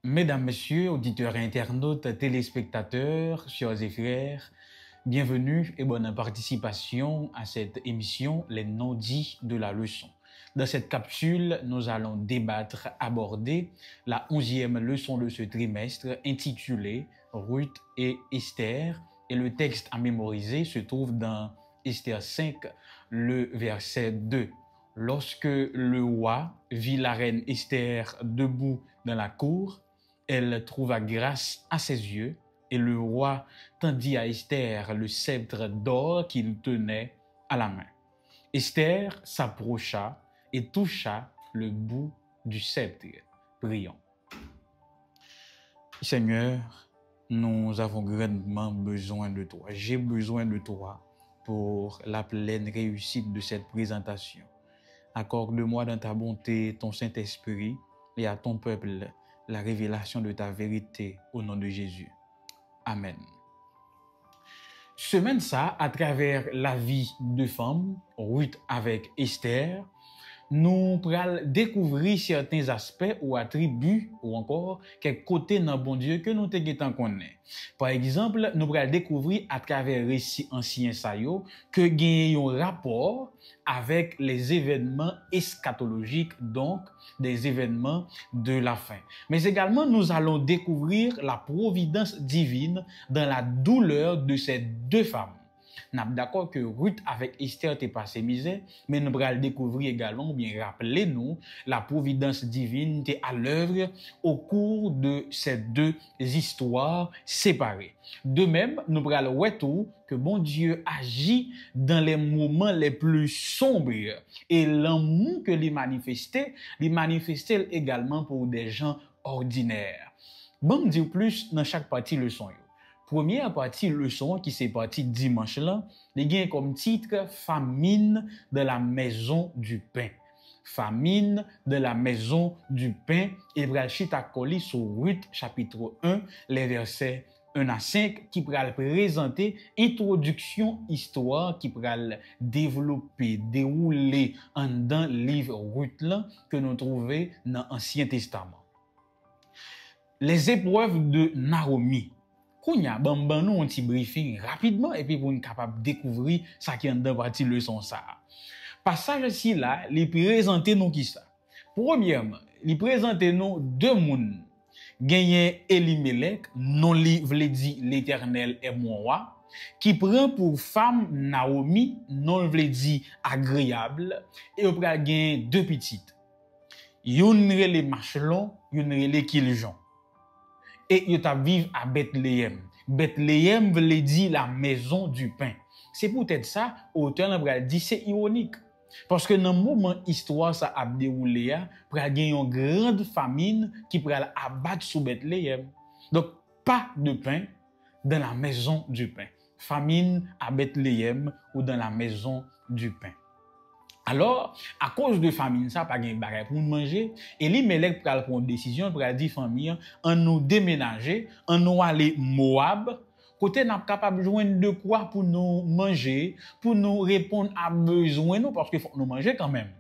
Mesdames, Messieurs, auditeurs et internautes, téléspectateurs, chers et frères, bienvenue et bonne participation à cette émission Les non-dits de la leçon. Dans cette capsule, nous allons débattre, aborder la 11e leçon de ce trimestre intitulée Ruth et Esther. Et le texte à mémoriser se trouve dans Esther 5, le verset 2. Lorsque le roi vit la reine Esther debout dans la cour, elle trouva grâce à ses yeux, et le roi tendit à Esther le sceptre d'or qu'il tenait à la main. Esther s'approcha et toucha le bout du sceptre. Prions. Seigneur, nous avons grandement besoin de toi. J'ai besoin de toi pour la pleine réussite de cette présentation. Accorde-moi dans ta bonté ton Saint-Esprit et à ton peuple la révélation de ta vérité au nom de Jésus. Amen. Semaine ça, à travers la vie de femmes, Ruth avec Esther, nous pourrons découvrir certains aspects ou attributs ou encore quelques côtés dans bon Dieu que nous te connaît. Par exemple, nous pourrons découvrir à travers récits anciens sayo que gagne un rapport avec les événements eschatologiques, donc des événements de la fin. Mais également, nous allons découvrir la providence divine dans la douleur de ces deux femmes. Nous sommes d'accord que Ruth avec Esther t'est passé misère, mais nous allons découvrir également, ou bien rappeler-nous, la providence divine t'est à l'œuvre au cours de ces deux histoires séparées. De même, nous allons voir tout que bon Dieu agit dans les moments les plus sombres et l'amour que il manifestait également pour des gens ordinaires. Bon, dire plus dans chaque partie leçon. Première partie leçon qui c'est partie dimanche là, il gagne comme titre famine de la maison du pain. Famine de la maison du pain et Brachita Koli sur Ruth chapitre 1 les versets 1 à 5 qui pral présenter introduction histoire qui pral développer dérouler en dans livre Ruth là que nous trouvons dans l'Ancien Testament. Les épreuves de Naomi. Kounya, ban nous un petit briefing rapidement et puis pour nous capable découvrir ça qui est dans partie leçon ça. Passage ici là, il présente nous qui ça. Premièrement, il présente nous deux moun. Gagné Elimelech, non li vle dit l'Éternel est mon roi, qui prend pour femme Naomi, non vle dit agréable, et on pral gagner deux petites. Yon rele Machelon, yon rele Kiljon. Et yo t'a vivre à Bethléem. Bethléem veut dire la maison du pain. C'est peut-être ça, auteur n'a dit c'est ironique. Parce que dans le moment histoire ça a déroulé, pour gagner une grande famine qui pourrait abattre sous Bethléem. Donc pas de pain dans la maison du pain. Famine à Bethléem ou dans la maison du pain. Alors, à cause de famine, ça, pas gain bagay pour manger, Elimelech pral prendre décision, pral dire famille, on nous déménager, on nous aller Moab, côté n'a capable joindre de quoi pour nous manger, pour nous répondre à besoin nous, parce que faut nous manger quand même.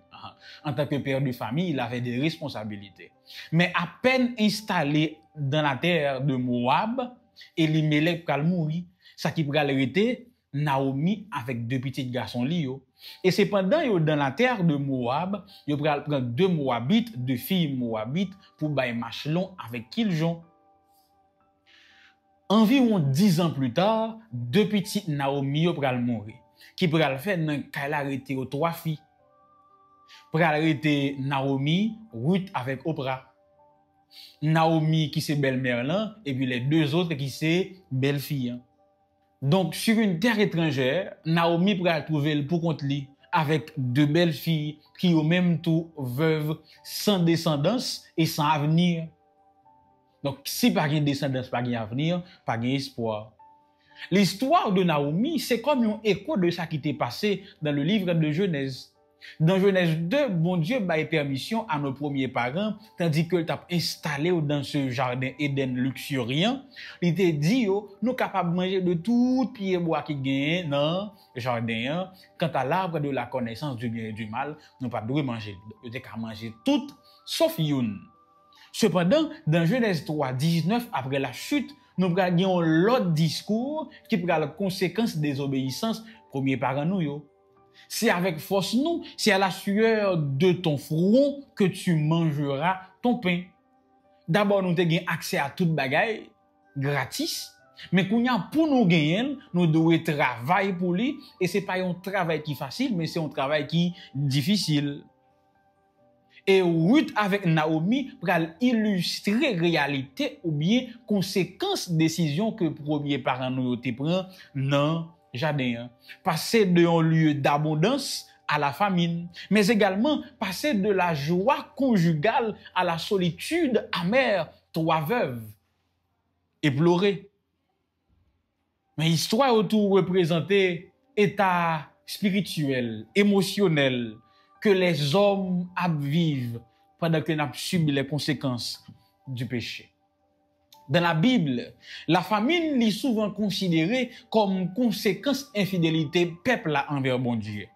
En tant que père de famille, il avait des responsabilités. Mais à peine installé dans la terre de Moab, Elimelech pral mourir, ça qui pral arrêter Naomi avec deux petits garçons lio. Et c'est pendant yo dans la terre de Moab, yo pral prendre deux Moabites, deux filles Moabites pour bay Machelon avec Kiljon. Environ 10 ans plus tard, deux petites Naomi yo pral mourir. Qui pral faire nan kay arrêté aux trois filles. Pral arrêter Naomi, Ruth avec Oprah. Naomi qui c'est belle-mère là et puis les deux autres qui c'est belle-fille. Donc, sur une terre étrangère, Naomi pourra trouver le pour compte li avec deux belles filles qui au même tout veuves sans descendance et sans avenir. Donc, si pas de descendance, pas de avenir, pas d'espoir. L'histoire de Naomi, c'est comme un écho de ça qui t'est passé dans le livre de Genèse. Dans Genèse 2, bon Dieu baille permission à nos premiers parents, tandis que t'a installé dans ce jardin Éden luxuriant, il t'a dit, nous capables de manger de tout pied bois qui gagne dans le jardin. Quant à l'arbre de la connaissance du bien et du mal, nous pas de manger. Nous qu'à manger tout, sauf une. Cependant, dans Genèse 3, 19, après la chute, nous avons l'autre discours qui prend la conséquence des obéissances premier parents nous yo. C'est avec force nous, c'est à la sueur de ton front que tu mangeras ton pain. D'abord, nous avons accès à toute bagaille gratis, mais pour nous gagner, nous devons travailler pour lui, et ce n'est pas un travail qui est facile, mais c'est un travail qui est difficile. Et Ruth avec Naomi pour illustrer réalité ou bien conséquences décision que premier parent nous te prend dans jardin. Passer d'un lieu d'abondance à la famine, mais également passer de la joie conjugale à la solitude amère, trois veuves, et pleurer. Mais l'histoire autour représentait état spirituel, émotionnel, que les hommes vivent pendant que nous subissons les conséquences du péché. Dans la Bible, la famine est souvent considérée comme conséquence infidélité peuple envers bon Dieu.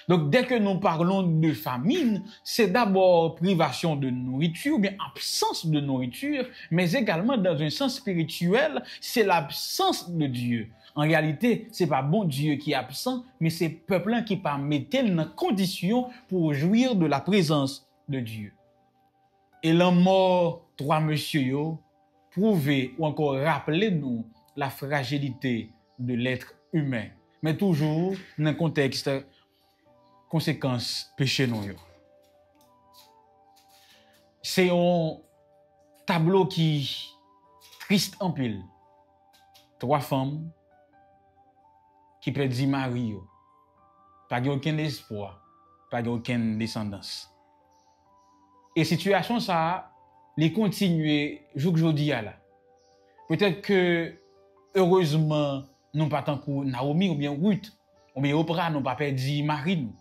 Donc, dès que nous parlons de famine, c'est d'abord privation de nourriture, ou bien absence de nourriture, mais également dans un sens spirituel, c'est l'absence de Dieu. En réalité, c'est pas bon Dieu qui est absent, mais c'est peuple qui pas mettre dans condition pour jouir de la présence de Dieu. Et la mort, trois messieurs yo, prouver ou encore rappeler nous la fragilité de l'être humain, mais toujours dans un contexte conséquences péché nous yo. C'est un tableau qui triste en pile. Trois femmes qui perdent mari, pas aucun espoir, pas aucune descendance. Et situation ça, les continuer aujourd'hui là. Peut-être que heureusement nous pas tant que Naomi ou bien Ruth ou bien Oprah nous pas perdu mari nous.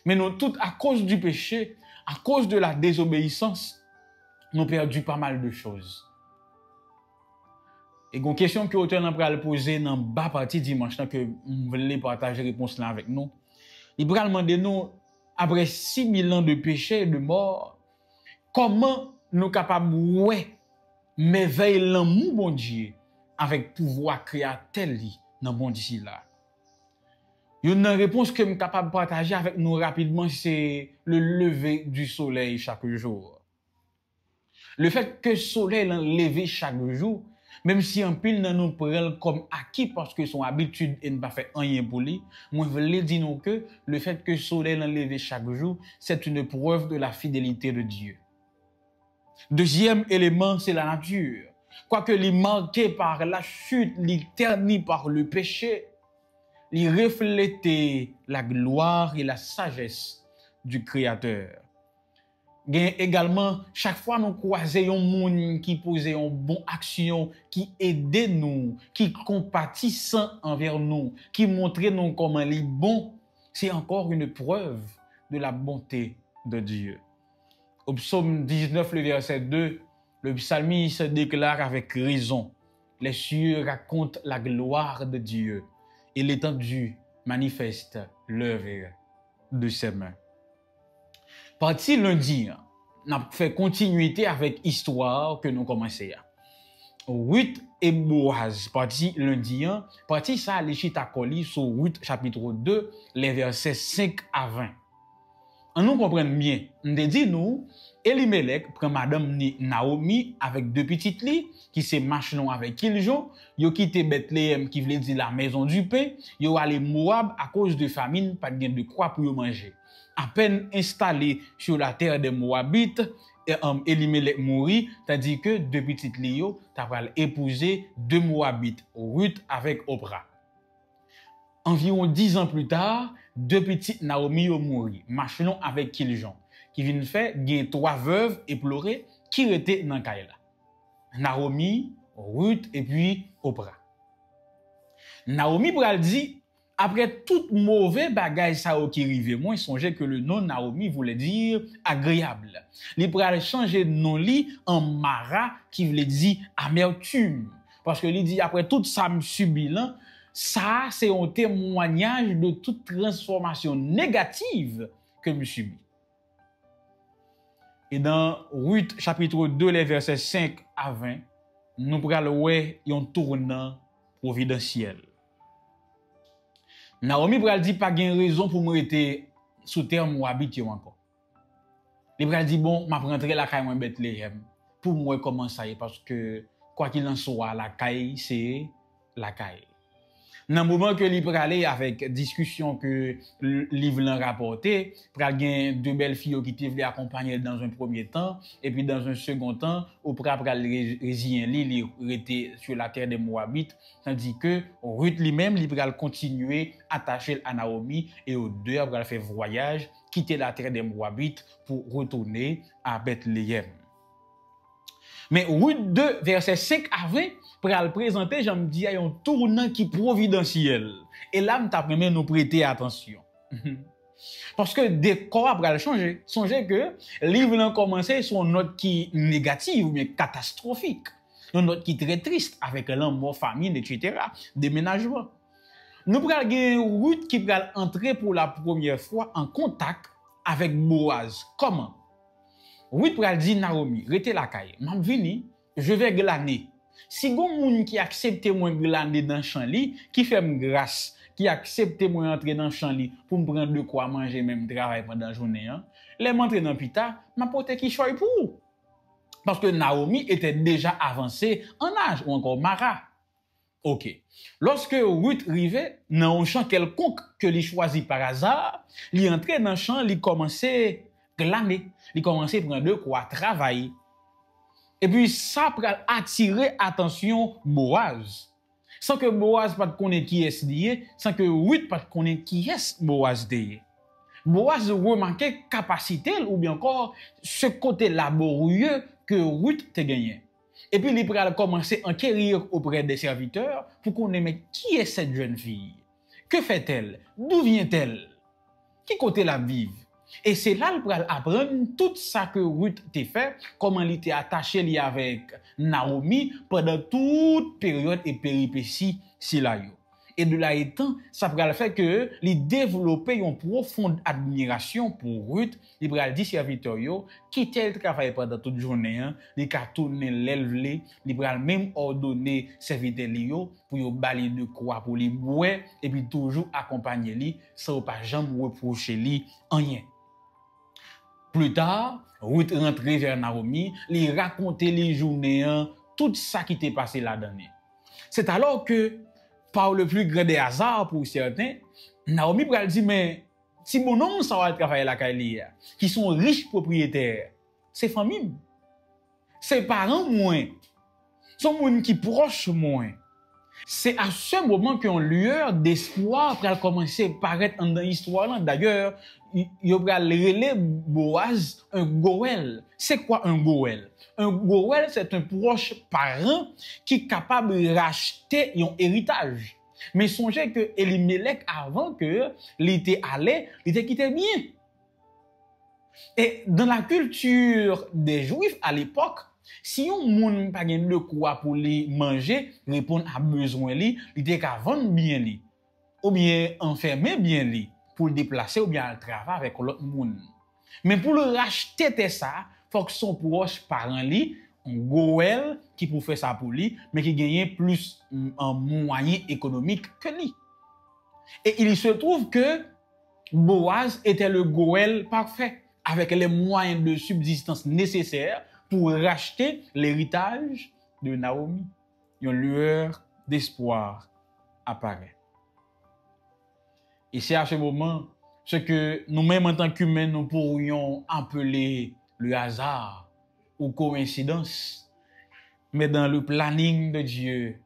Mais nous tout à cause du péché, à cause de la désobéissance, nous perdu pas mal de choses. Et une question que l'auteur n'a poser dans bas partie dimanche que vous voulez partager réponse là avec nous. Il va demander nous après 6000 ans de péché et de mort, comment nous capables ouais merveille l'amour bon Dieu avec pouvoir créateur dans bon d'ici là. Une réponse que je suis capable de partager avec nous rapidement, c'est le lever du soleil chaque jour. Le fait que le soleil est levé chaque jour, même si un pile nous prend comme acquis parce que son habitude et ne pas faire rien pour lui, moi je veux dire que le fait que le soleil est levé chaque jour, c'est une preuve de la fidélité de Dieu. Deuxième élément, c'est la nature. Quoique il est marqué par la chute, il est terni par le péché, il reflétait la gloire et la sagesse du Créateur. Également, chaque fois nous croisons un monde qui posait une bonne action, qui aidait nous, qui compatissant envers nous, qui montrait nous comment il est bon, c'est encore une preuve de la bonté de Dieu. Au psaume 19, le verset 2, le psalmiste déclare avec raison: les cieux racontent la gloire de Dieu et l'étendue manifeste l'œuvre de ses mains. Parti lundi, on a fait continuité avec l'histoire que nous commençons. Ruth et Boaz, parti lundi, parti ça, les chitakoli sur Ruth chapitre 2, les versets 5 à 20. On nous comprend bien. On dit nous, Elimelech prend madame Naomi avec deux petites lits, qui se Machlon avec Kiljon, yo quitté Bethléem qui voulait dire la maison du pain, yo allé Moab à cause de famine, pas de quoi pour manger. À peine installé sur la terre des Moabites, Elimelech mourit, tandis que deux petites lits yo t'a épouser deux Moabites, Ruth avec Oprah. Environ 10 ans plus tard, deux petites Naomi ont mouru, Machlon avec Kiljon, qui viennent faire gain trois veuves et pleurer qui étaient dans Kaila. Naomi, Ruth et puis Oprah. Naomi pral dit, après tout mauvais bagage ça qui rive, moi songeais que le nom Naomi voulait dire agréable. Li pral changer nom li en Mara qui voulait dire amertume, parce que li dit après tout ça me subi là, ça c'est un témoignage de toute transformation négative que me subis. Et dans Ruth chapitre 2, les versets 5 à 20, nous prenons un tournant providentiel. Naomi pral dit pas gain raison pour me rester sous terre ou habiter encore. Il pral dit bon, m'a rentrer la caille moi Bethléem pour moi comment ça y est parce que quoi qu'il en soit la caille c'est la caille. Dans le moment que li pralé avec discussion que livre l'a rapporté, pral gen deux belles filles qui te voulaient accompagner dans un premier temps et puis dans un second temps, au pral résien li rete sur la terre des Moabites, tandis que Ruth lui-même li pral continuer attaché à Naomi et aux deux pral faire voyage, quitter la terre des Moabites pour retourner à Bethléem. Mais Ruth 2, verset 5 à 20, pour le présenter, je me dis, un tournant qui providentiel. Et là, je t'apprends nous prêter attention. Parce que des corps pour changer. Songez que le livre a commencé sur une note qui est négative, mais catastrophique. Une note qui est très triste, avec l'amour, famine, etc. Déménagement. Nous prenons Ruth qui va entrer pour la première fois en contact avec Boaz. Comment? Ruth pral dit Naomi, rete la caille. M'am vini, je vais glaner. Si gon moun qui accepte moi glaner dans champ li, qui fait grâce, qui accepte moi entrer dans champ li pour me prendre de quoi manger même travail pendant la journée, les m'entrer dans pita, m'a porter qui choy pour. Parce que Naomi était déjà avancée en âge ou encore mara. OK. Lorsque Ruth arrivait dans un champ quelconque que li choisi par hasard, li entrait dans champ, li commençait glaner, il commençait à prendre de quoi travailler. Et puis ça pour attirer attention Boaz. Sans que Boaz pas connaître qui est lié, sans que Ruth pas connaître qui est Boaz lié. Boaz remarquait capacité ou bien encore ce côté laborieux que Ruth te gagné. Et puis il a commencé à enquérir auprès des serviteurs pour connaître qui est cette jeune fille. Que fait-elle? D'où vient-elle? Qui côté la vive? Et c'est là qu'il va apprendre tout ça que Ruth t'a fait, comment il était attaché avec Naomi pendant toute période et péripétie si là yo. Et de là étant, ça va faire que il développer une profonde admiration pour Ruth, il va dire serviteur yo qui tel travail pendant toute journée, il va tourner l'élève, il va même ordonner serviteur yo pour yo balayer de quoi pour lui boire et puis toujours accompagner lui sans pas jamais reprocher lui rien. Plus tard, Ruth rentrait vers Naomi, lui racontait les journées, tout ça qui t'est passé là-dedans. C'est alors que, par le plus grand des hasards pour certains, Naomi pral dit, mais si mon homme ça va travailler la carrière, qui sont riches propriétaires, c'est famille, c'est parents moins, sont gens qui proches moins. C'est à ce moment qu'une lueur d'espoir va commencer à paraître dans l'histoire. D'ailleurs, il y a relé Boaz un goël. C'est quoi un goël? Un goël, c'est un proche parent qui est capable de racheter un héritage. Mais songez que Elimelech, avant que l'été allait, il était quitté bien. Et dans la culture des Juifs à l'époque, si on moun pa gen de quoi pour les manger, répondre à besoin li, il était qu'à vendre bien li, ou bien enfermer bien li, pour le déplacer ou bien le travail avec l'autre moun. Mais pour le racheter ça, faut que son proche parent li, un goël qui pour faire ça pour lui, mais qui gagne plus un moyen économique que lui. Et il se trouve que Boaz était le goël parfait, avec les moyens de subsistance nécessaires pour racheter l'héritage de Naomi. Une lueur d'espoir apparaît. Et c'est à ce moment ce que nous-mêmes en tant qu'humains, nous pourrions appeler le hasard ou coïncidence. Mais dans le planning de Dieu,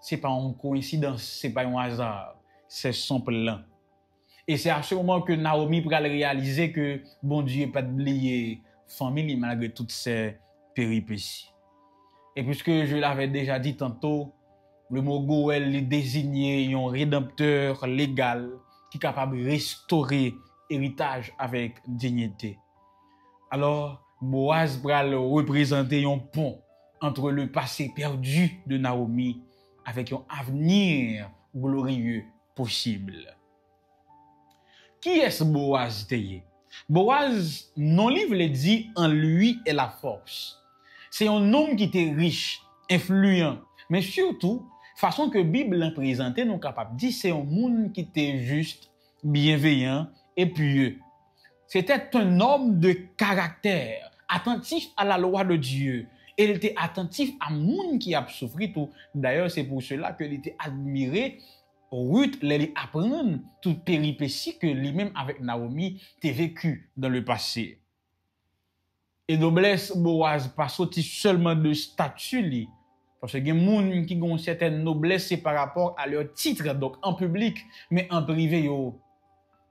ce n'est pas une coïncidence, ce n'est pas un hasard, c'est son plan. Et c'est à ce moment que Naomi pourra réaliser que bon Dieu n'a pas oublié famille malgré toutes ces péripéties. Et puisque je l'avais déjà dit tantôt, le mot Goël désignait un rédempteur légal qui est capable de restaurer l'héritage avec dignité. Alors, Boaz va représenter un pont entre le passé perdu de Naomi avec un avenir glorieux possible. Qui est-ce Boaz teye? Boaz, non livre le dit, en lui est la force. C'est un homme qui était riche, influent, mais surtout, façon que la Bible l'a présenté, nous capable de dire, c'est un monde qui était juste, bienveillant et pieux. C'était un homme de caractère, attentif à la loi de Dieu. Et il était attentif à monde qui a souffert tout. D'ailleurs, c'est pour cela qu'il était admiré. Ruth les apprendre toute péripétie que lui-même avec Naomi t'a vécu dans le passé. Et noblesse Boaz pas sorti seulement de statut li, parce que il y a des gens qui ont une certaine noblesse c'est par rapport à leur titre donc en public mais en privé yo.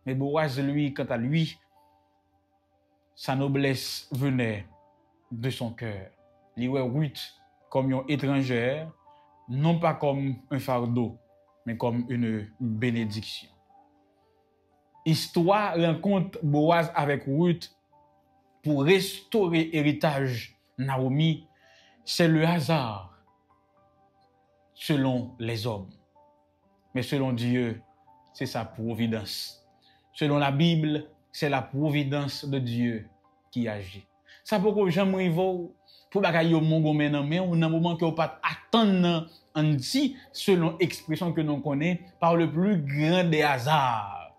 Mais Boaz lui quant à lui sa noblesse venait de son cœur. Il voit Ruth comme une étrangère, non pas comme un fardeau, mais comme une bénédiction. Histoire rencontre Boaz avec Ruth pour restaurer héritage Naomi, c'est le hasard selon les hommes. Mais selon Dieu, c'est sa providence. Selon la Bible, c'est la providence de Dieu qui agit. Ça pourquoi j'aimerais vous pour bagaille yo mon gomen nan men ou nan moment que pas attendre on dit selon expression que nous connaît par le plus grand des hasards.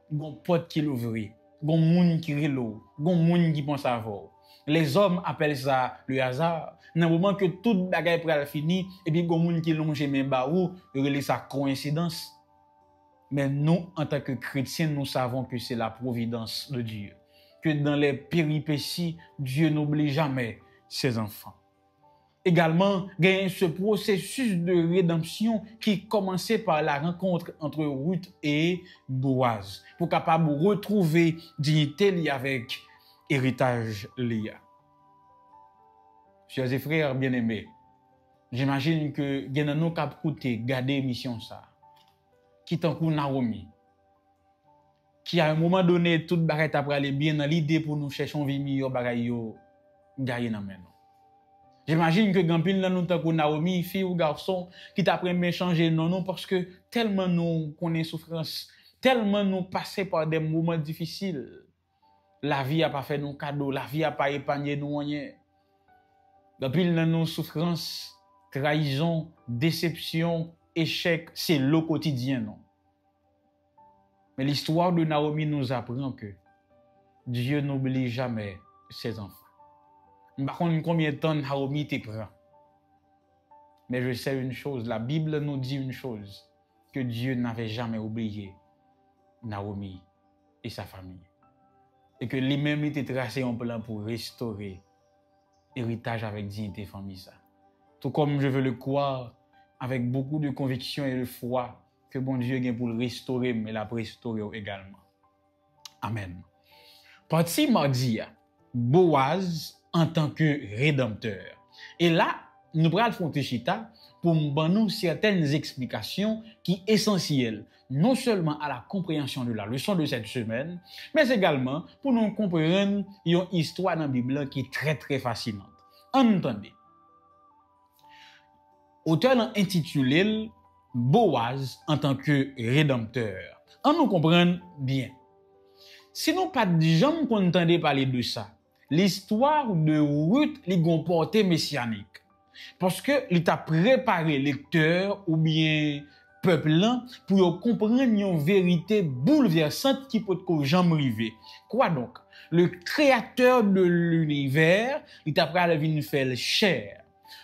Gon porte qui l'ouvrir, gon moun qui relo, gon moun qui pense avoir. Les hommes appellent ça le hasard. Dans le moment que toute bagaille pral fini et puis gon moun qui longe men ba ou, relé ça coïncidence. Mais nous en tant que chrétiens, nous savons que c'est la providence de Dieu. Que dans les péripéties, Dieu n'oublie jamais ses enfants. Également, il y a ce processus de rédemption qui commençait par la rencontre entre Ruth et Boaz, pour capable retrouver dignité avec héritage lié. Chers et frères bien-aimés, j'imagine que il y a nous cap coûter garder mission ça. Qui tant que Naomi, qui à un moment donné toute barrette après aller bien dans l'idée pour nous chercher une vie meilleure bagaille yo gagner dans main. J'imagine que gampil nan nous tant que Naomi fille ou garçon qui t'apprend à changer non parce que tellement nous connaît souffrance, tellement nous passer par des moments difficiles. La vie a pas fait nous cadeau, la vie a pas épargné nous rien. Gampil nan nous souffrance, trahison, déception, échec, c'est le quotidien non. Mais l'histoire de Naomi nous apprend que Dieu n'oublie jamais ses enfants. Par contre, combien de temps Naomi te prend? Mais je sais une chose, la Bible nous dit une chose, que Dieu n'avait jamais oublié Naomi et sa famille. Et que lui-même était tracé un plan pour restaurer héritage avec dignité famille ça. Tout comme je veux le croire, avec beaucoup de conviction et de foi, que bon Dieu vient pour le restaurer, mais la restaurer également. Amen. Partie mardi, Boaz en tant que rédempteur. Et là, nous prenons Fontechita pour nous certaines explications qui sont essentielles, non seulement à la compréhension de la leçon de cette semaine, mais également pour nous comprendre une histoire dans la Bible qui est très très fascinante. Entendez. Auteur l'a intitulé Boaz en tant que rédempteur. On nous comprend bien. Si nous pas de gens qu'on entendait parler de ça, l'histoire de Ruth li gon portée messianique. Parce que il t'a préparé lecteur ou bien peuple là pour comprendre une vérité bouleversante qui peut que jamais arriver. Quoi donc? Le créateur de l'univers, il t'a prêt à venir faire chair.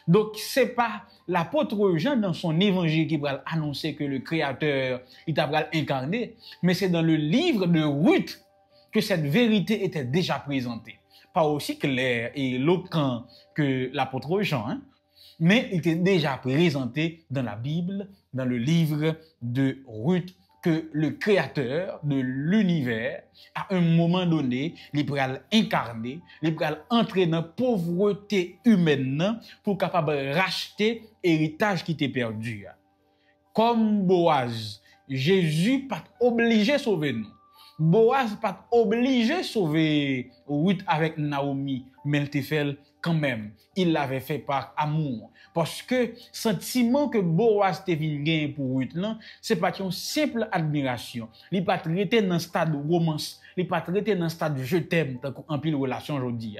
Donc c'est pas l'apôtre Jean dans son évangile qui va annoncer que le créateur il t'a prêt à incarner, mais c'est dans le livre de Ruth que cette vérité était déjà présentée. Pas aussi clair et éloquent que l'apôtre Jean, hein? Mais il était déjà présenté dans la Bible, dans le livre de Ruth, que le créateur de l'univers, à un moment donné, il pourrait incarner, il pourrait entrer dans la pauvreté humaine pour capable racheter l'héritage qui était perdu. Comme Boaz, Jésus pas obligé de sauver nous. Boaz pas obligé de sauver Ruth avec Naomi, mais il te fait quand même. Il l'avait fait par amour. Parce que sentiment que Boaz te vin gagner pour Ruth, c'est pas une simple admiration. Il pas traité dans stade romance. Il pas traité dans stade je t'aime, tant qu'en pile relation aujourd'hui.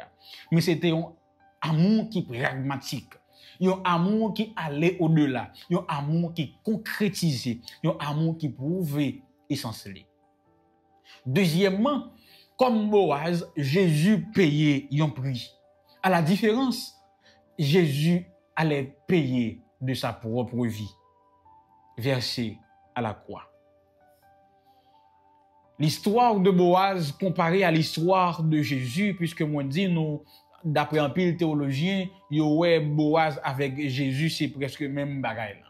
Mais c'était un amour qui est pragmatique. Un amour qui allait au-delà. Un amour qui concrétisait. Un amour qui pouvait essentiel. Deuxièmement, comme Boaz, Jésus payait un prix. À la différence, Jésus allait payer de sa propre vie, versé à la croix. L'histoire de Boaz comparée à l'histoire de Jésus, puisque moi dis nous, d'après un pile théologien, ouais Boaz avec Jésus, c'est presque même bagaille.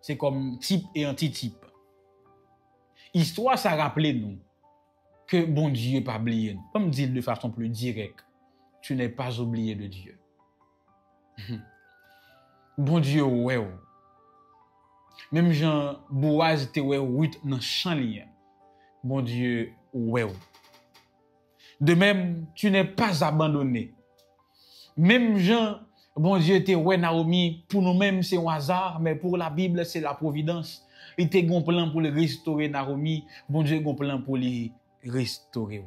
C'est comme type et antitype. Histoire, ça rappelle nous que bon Dieu pas oublié. Comme dit de façon plus directe, tu n'es pas oublié de Dieu. Bon Dieu, ouais. Même Jean Boaz te ouais Ruth dans champ lien. Bon Dieu, ouais. De même, tu n'es pas abandonné. Même Jean, bon Dieu te ouais Naomi, pour nous-mêmes c'est un hasard, mais pour la Bible c'est la providence. Il te gon plan pour le restaurer Naomi, bon Dieu gon plan pour les restaurer.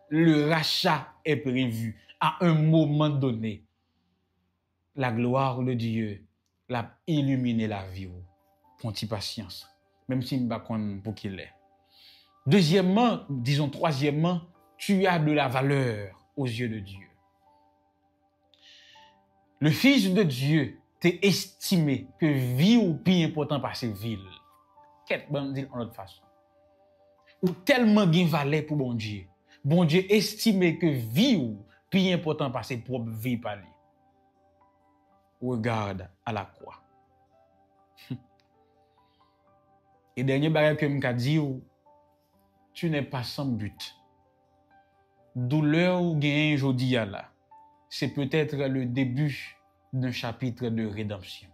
Le rachat est prévu à un moment donné. La gloire de Dieu l'a illuminé la vie. Ponti patience, même si nous ne pour qu'il est. Deuxièmement, disons troisièmement, tu as de la valeur aux yeux de Dieu. Le Fils de Dieu t'est estimé que vie ou plus important par ses villes. Qu'est-ce que dire en autre façon? Ou tellement gain valeur pour bon Dieu. Bon Dieu estimé que vie ou plus important par ses propres vies par lui. Regarde à la croix. Et dernier bagage que je dit, tu n'es pas sans but. Douleur ou gain aujourd'hui là, c'est peut-être le début d'un chapitre de rédemption.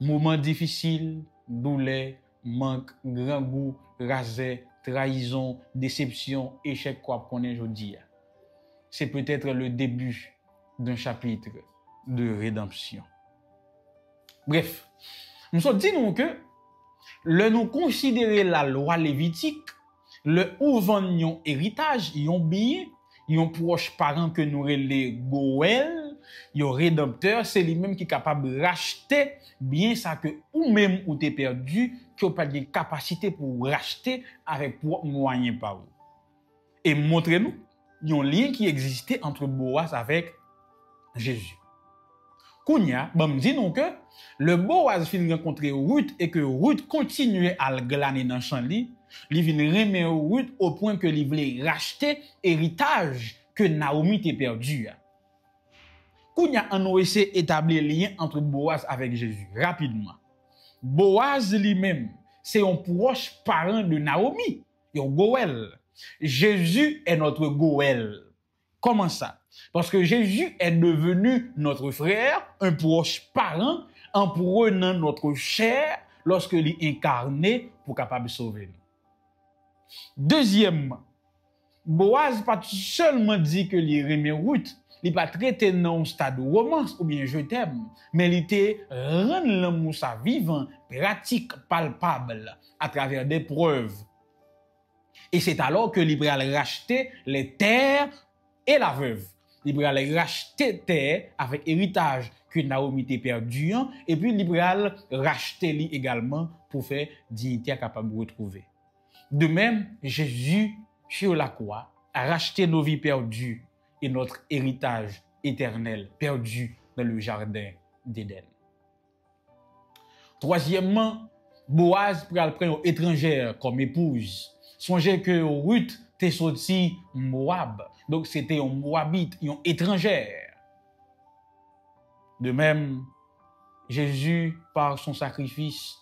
Moment difficile, douleur, manque, grand goût, rasé, trahison, déception, échec quoi qu'on est aujourd'hui. C'est peut-être le début d'un chapitre de rédemption. Bref, nous sommes dit nous que le nous considérer la loi lévitique, le ouvrant yon héritage, yon bien, yon proche parent que nous relais Goël, yon rédempteur, c'est lui-même qui est capable de racheter bien ça que ou même ou t'es perdu, qui n'a pas de capacité pour racheter avec propre moyen par vous. Et montrez-nous, yon lien qui existait entre Boaz avec Jésus. Kounya, me dit donc que le Boaz fin rencontrer Ruth et que Ruth continuait à le glaner dans champ li, li vin remet Ruth au point que li voulait racheter héritage que Naomi t'est perdu. Kounya on essaie d'établir lien entre Boaz avec Jésus rapidement. Boaz lui-même, c'est un proche parent de Naomi, yon Goël. Jésus est notre Goël. Comment ça? Parce que Jésus est devenu notre frère, un proche parent, en prenant notre chair lorsqu'il est incarné pour capable sauver nous. Deuxièmement, Boaz pas seulement dit que il remet Ruth, il pas traité dans un stade de romance ou bien je t'aime, mais il était rendre l'amour sa vivant, pratique, palpable à travers des preuves. Et c'est alors que il va racheter les terres et la veuve. Il va racheter terre avec héritage que Naomi t'a perdu, et puis il va racheter lui également pour faire dignité capable de retrouver. De même, Jésus, sur la croix, a racheté nos vies perdues et notre héritage éternel perdu dans le jardin d'Éden. Troisièmement, Boaz prend une étrangère comme épouse. Songez que Ruth t'est sorti Moab. Donc c'était un Moabite, une étrangère. De même, Jésus, par son sacrifice,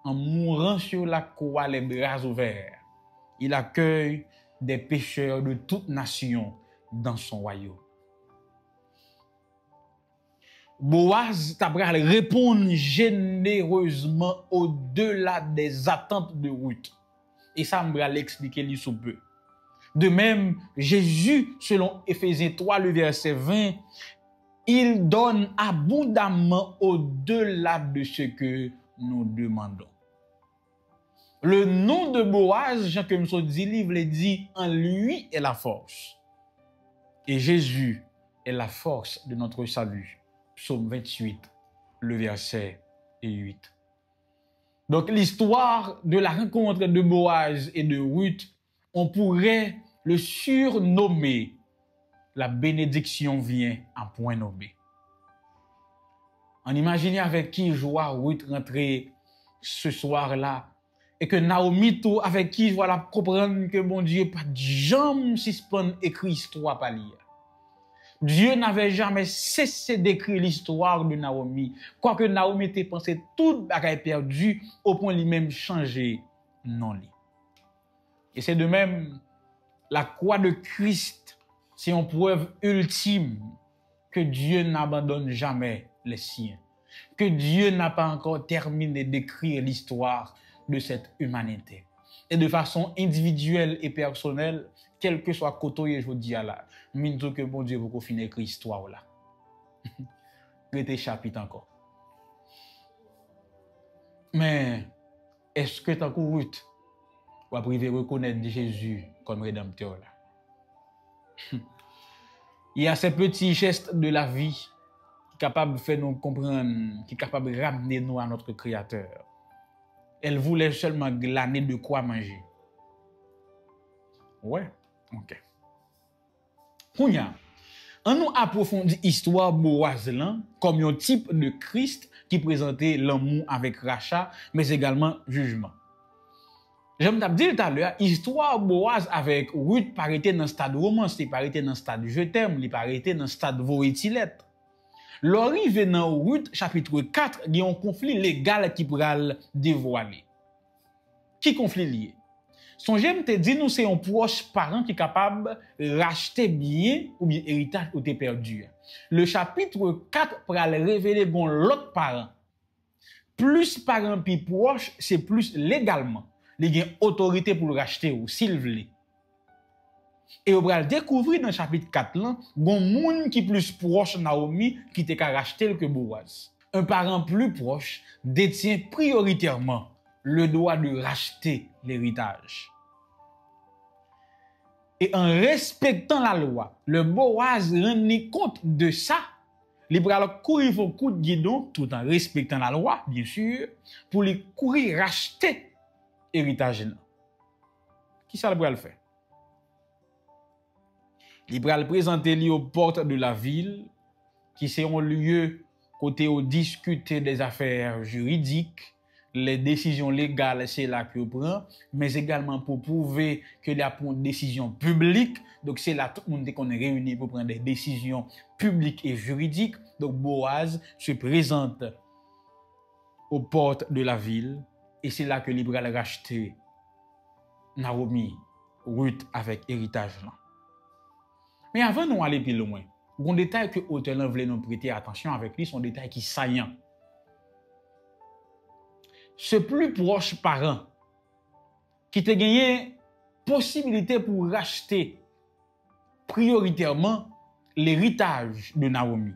en mourant sur la croix les bras ouverts, il accueille des pécheurs de toute nation dans son royaume. Boaz tabral répond généreusement au-delà des attentes de Ruth. Et ça, je vais l'expliquer lui sous peu. De même, Jésus, selon Éphésiens 3, le verset 20, il donne abondamment au-delà de ce que nous demandons. Le nom de Boaz, Jean comme dit, livre dit, en lui est la force. Et Jésus est la force de notre salut. Psaume 28, le verset 8. Donc l'histoire de la rencontre de Boaz et de Ruth, on pourrait le surnommer la bénédiction vient à point nommé. On imagine avec qui joie Ruth rentrer ce soir-là et que Naomi tout avec qui voilà comprendre que bon Dieu pas jamais suspend écrit histoire par lire. Dieu n'avait jamais cessé d'écrire l'histoire de Naomi. Quoique Naomi était pensé toute bagaille perdue au point lui-même changer non li. Et c'est de même la croix de Christ, c'est une preuve ultime que Dieu n'abandonne jamais les siens. Que Dieu n'a pas encore terminé d'écrire l'histoire de cette humanité. Et de façon individuelle et personnelle, quel que soit côté je vous dis là, minto que bon Dieu vous finir écrire l'histoire là. Rete chapitre encore. Mais est-ce que tant que Ruth ou privé reconnaître Jésus comme rédempteur là? Il y a ces petits gestes de la vie qui sont capables de faire nous comprendre, qui sont capables de ramener nous à notre Créateur. Elle voulait seulement glaner de quoi manger. Ouais, ok. Kounya, on nous approfondit l'histoire Boaz là comme un type de Christ qui présentait l'amour avec rachat, mais également jugement. J'aime dire tout à l'heure, l'histoire Boaz avec Ruth paraît dans le stade romance, il paraît dans le stade je t'aime, il paraît dans le stade voétilette. L'arrivée dans Ruth chapitre 4, il y a un conflit légal qui pourrait dévoiler. Qui conflit lié? Son j'aime te dit nous c'est un proche parent qui est capable de racheter bien ou bien héritage ou t'es perdu. Le chapitre 4 pourra révéler bon l'autre parent. Plus parent plus proche, c'est plus légalement. Il y a une autorité pour le racheter ou s'il veut. Et on va découvrir dans le chapitre 4 là, bon monde qui plus proche Naomi qui te ka racheter que Boaz. Un parent plus proche détient prioritairement le droit de racheter l'héritage. Et en respectant la loi, le Boaz rend compte de ça. Il va courir au coup de guidon tout en respectant la loi, bien sûr, pour lui courir racheter l'héritage. Qui ça va le faire? Il va le présenter aux portes de la ville, qui c'est un lieu côté où discuter des affaires juridiques, les décisions légales, c'est là que prend, mais également pour prouver que y a une décision publique. Donc c'est là tout le monde qu'on est réuni pour prendre des décisions publiques et juridiques. Donc Boaz se présente aux portes de la ville et c'est là que l'Ibra a racheté Naomi, Ruth avec héritage là. Mais avant nous aller plus loin, un détail que l'auteur voulait nous prêter attention avec lui, son détail qui est saillant. Ce plus proche parent qui te gagné possibilité pour racheter prioritairement l'héritage de Naomi.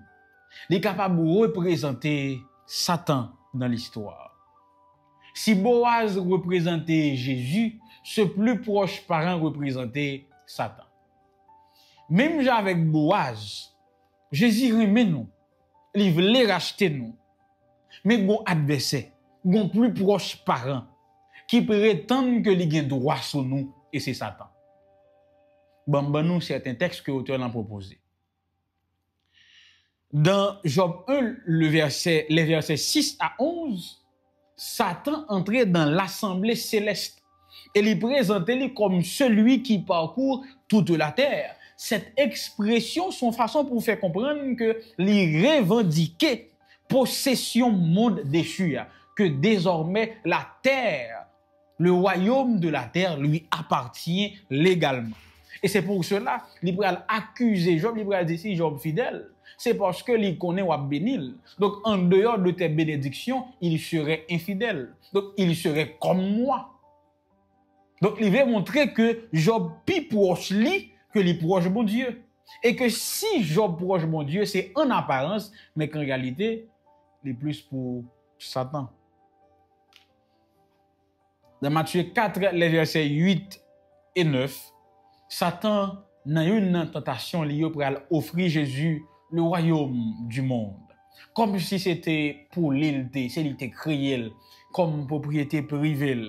Il est capable de représenter Satan dans l'histoire. Si Boaz représentait Jésus, ce plus proche parent représentait Satan. Même avec Boaz, Jésus remet nous. Il voulait racheter nous. Mais bon adversaire, bon plus proche parent, qui prétend que il a droit sur nous, et c'est Satan. Bon, nous, c'est un texte que l'auteur a proposé. Dans Job 1, les versets 6 à 11, Satan entrait dans l'assemblée céleste et il présentait comme celui qui parcourt toute la terre. Cette expression, son façon pour faire comprendre que il revendiquait possession monde déchu, que désormais la terre, le royaume de la terre lui appartient légalement. Et c'est pour cela qu'il peut accuser Job, il peut dire si Job fidèle, c'est parce que il connaît ou bénil. Donc en dehors de tes bénédictions, il serait infidèle. Donc il serait comme moi. Donc, il veut montrer que Job plus proche lui que les proches bon Dieu. Et que si Job proche bon Dieu, c'est en apparence, mais qu'en réalité, il est plus pour Satan. Dans Matthieu 4, les versets 8 et 9, Satan n'a une tentation liée pour offrir Jésus le royaume du monde. Comme si c'était pour l'île, c'est l'île créé comme propriété privée.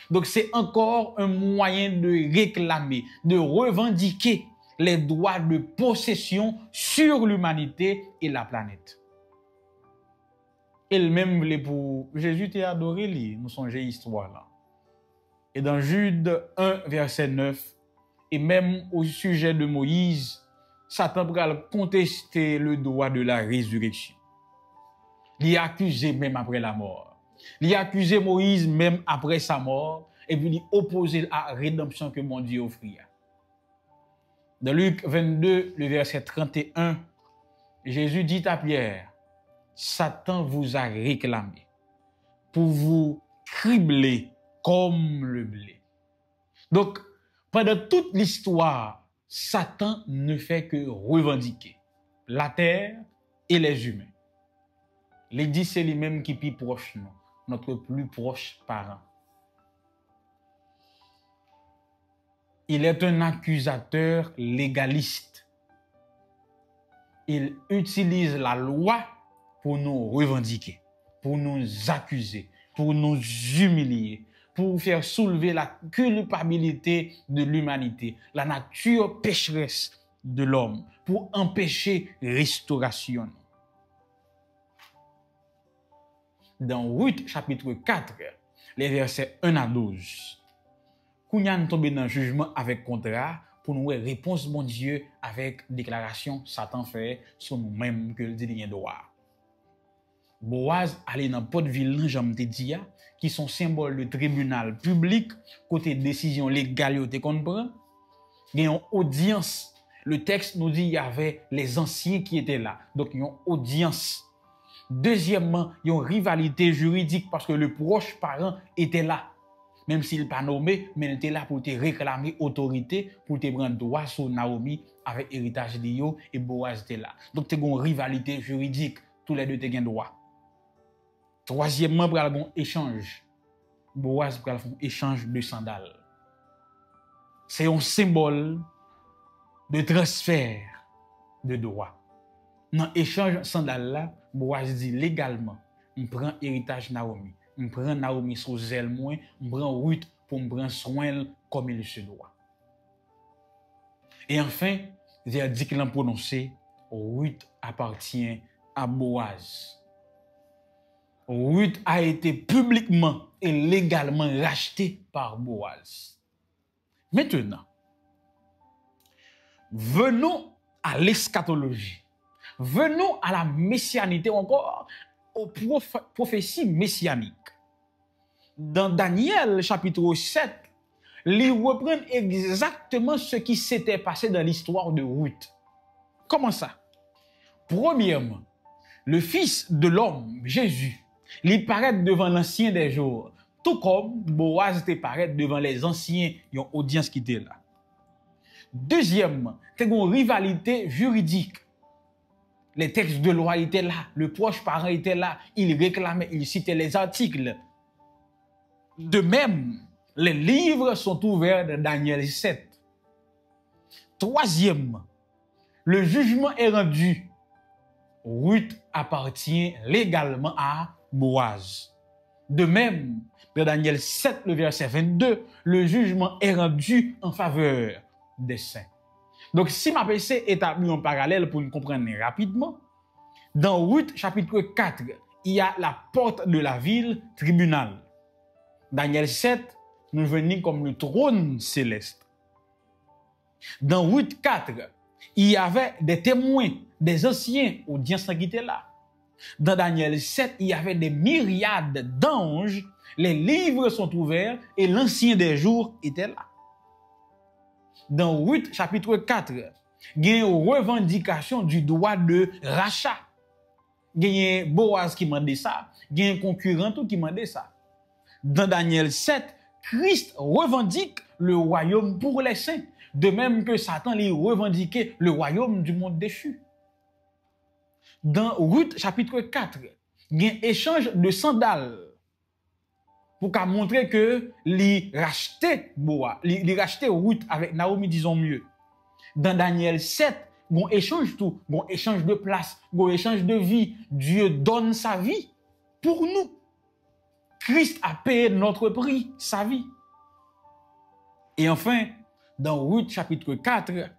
Donc c'est encore un moyen de réclamer, de revendiquer les droits de possession sur l'humanité et la planète. Et même voulait pour Jésus t'a adoré lui, nous songez histoire là. Et dans Jude 1 verset 9, et même au sujet de Moïse, Satan pourra contester le droit de la résurrection. Il a accusé même après la mort. Il a accusé Moïse même après sa mort et puis il opposé à la rédemption que mon Dieu offrit. Dans Luc 22, le verset 31, Jésus dit à Pierre, Satan vous a réclamé pour vous cribler comme le blé. Donc, pendant toute l'histoire, Satan ne fait que revendiquer la terre et les humains. Il dit c'est lui-même qui est plus proche, nous, notre plus proche parent. Il est un accusateur légaliste. Il utilise la loi pour nous revendiquer, pour nous accuser, pour nous humilier, pour faire soulever la culpabilité de l'humanité, la nature pécheresse de l'homme, pour empêcher restauration. Dans Ruth chapitre 4, les versets 1 à 12, Kounyan tombe dans le jugement avec contrat pour nous réponse mon Dieu avec déclaration Satan fait sur nous-mêmes que le dit droit. Boaz allait dans pot ville j'aime te dit qui sont symboles de tribunal public côté décision légale te comprend. Il y a une audience. Le texte nous dit il y avait les anciens qui étaient là. Donc il y a une audience. Deuxièmement, il y a une rivalité juridique parce que le proche parent était là. Même s'il n'est pas nommé, mais il était là pour te réclamer autorité, pour te prendre droit sur Naomi avec héritage de yo et Boaz était là. Donc il y a une rivalité juridique. Tous les deux te gain droit. Troisièmement, pour avoir un échange. Boaz pour avoir un échange de sandales. C'est un symbole de transfert de droit. Dans l'échange sandales là, Boaz dit légalement, on prend héritage Naomi. On prend Naomi sous zèle moins, on prend Ruth pour me prendre soin comme il se doit. Et enfin, verdict l'en prononcé, Ruth appartient à Boaz. Ruth a été publiquement et légalement rachetée par Boaz. Maintenant, venons à l'eschatologie. Venons à la messianité, encore aux prophéties messianiques. Dans Daniel chapitre 7, ils reprennent exactement ce qui s'était passé dans l'histoire de Ruth. Comment ça? Premièrement, le Fils de l'homme, Jésus, il paraît devant l'ancien des jours, tout comme Boaz te paraît devant les anciens, il y a une audience qui était là. Deuxièmement, il y a une rivalité juridique. Les textes de loi étaient là, le proche parent était là, il réclamait, il citait les articles. De même, les livres sont ouverts dans Daniel 7. Troisièmement, le jugement est rendu. Ruth appartient légalement à Boaz. De même, dans Daniel 7, le verset 22, le jugement est rendu en faveur des saints. Donc, si ma PC établit en parallèle pour nous comprendre rapidement, dans Ruth chapitre 4, il y a la porte de la ville, tribunal. Daniel 7, nous venons comme le trône céleste. Dans Ruth 4, il y avait des témoins, des anciens audiences qui étaient là. Dans Daniel 7, il y avait des myriades d'anges, les livres sont ouverts et l'ancien des jours était là. Dans Ruth chapitre 4, il y a une revendication du droit de rachat. Il y a Boaz qui m'a dit ça, il y a un concurrent qui m'a dit ça. Dans Daniel 7, Christ revendique le royaume pour les saints, de même que Satan lui revendiquait le royaume du monde déchu. Dans Ruth chapitre 4, il y a un échange de sandales pour montrer que lui rachetait Ruth avec Naomi, disons mieux. Dans Daniel 7, il y a un échange tout, il y a un échange de place, il y a un échange de vie. Dieu donne sa vie pour nous. Christ a payé notre prix, sa vie. Et enfin, dans Ruth chapitre 4, il y a